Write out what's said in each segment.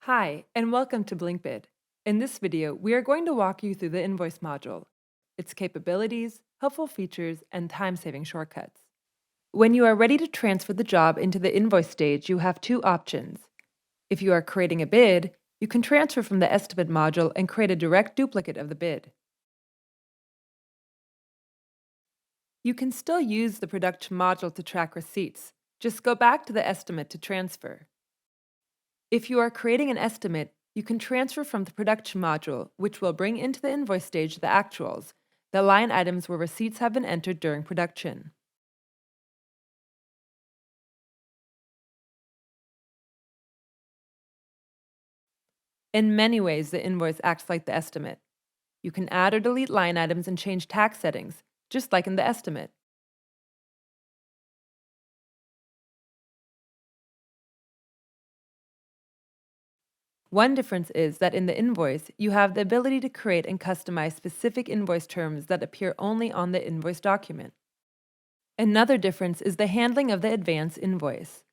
Hi, and welcome to BlinkBid. In this video, we are going to walk you through the Invoice module, its capabilities, helpful features, and time-saving shortcuts. When you are ready to transfer the job into the invoice stage, you have two options. If you are creating a bid, you can transfer from the Estimate module and create a direct duplicate of the bid. You can still use the Production module to track receipts. Just go back to the Estimate to transfer. If you are creating an estimate, you can transfer from the Production module, which will bring into the invoice stage the actuals, the line items where receipts have been entered during production. In many ways, the invoice acts like the estimate. You can add or delete line items and change tax settings, just like in the estimate. One difference is that in the invoice, you have the ability to create and customize specific invoice terms that appear only on the invoice document. Another difference is the handling of the advance invoice.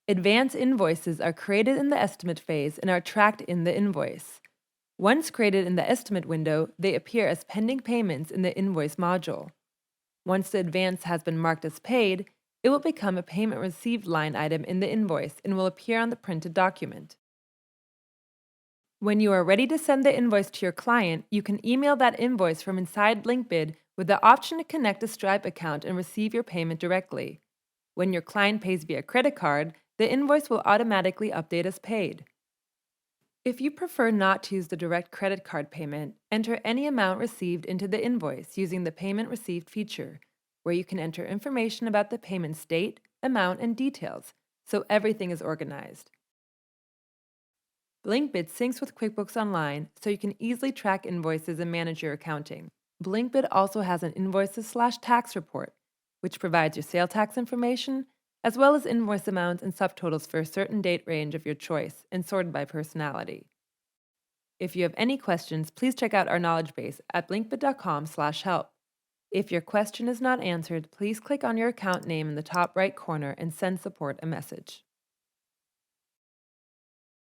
Advance invoices are created in the estimate phase and are tracked in the invoice. Once created in the estimate window, they appear as pending payments in the invoice module. Once the advance has been marked as paid, it will become a payment received line item in the invoice and will appear on the printed document. When you are ready to send the invoice to your client, you can email that invoice from inside BlinkBid with the option to connect a Stripe account and receive your payment directly. When your client pays via credit card, the invoice will automatically update as paid. If you prefer not to use the direct credit card payment, enter any amount received into the invoice using the Payment Received feature, where you can enter information about the payment's date, amount, and details, so everything is organized. BlinkBid syncs with QuickBooks Online, so you can easily track invoices and manage your accounting. BlinkBid also has an Invoices/Tax Report, which provides your sale tax information, as well as invoice amounts and subtotals for a certain date range of your choice and sorted by personality. If you have any questions, please check out our knowledge base at blinkbid.com/help. If your question is not answered, please click on your account name in the top right corner and send support a message.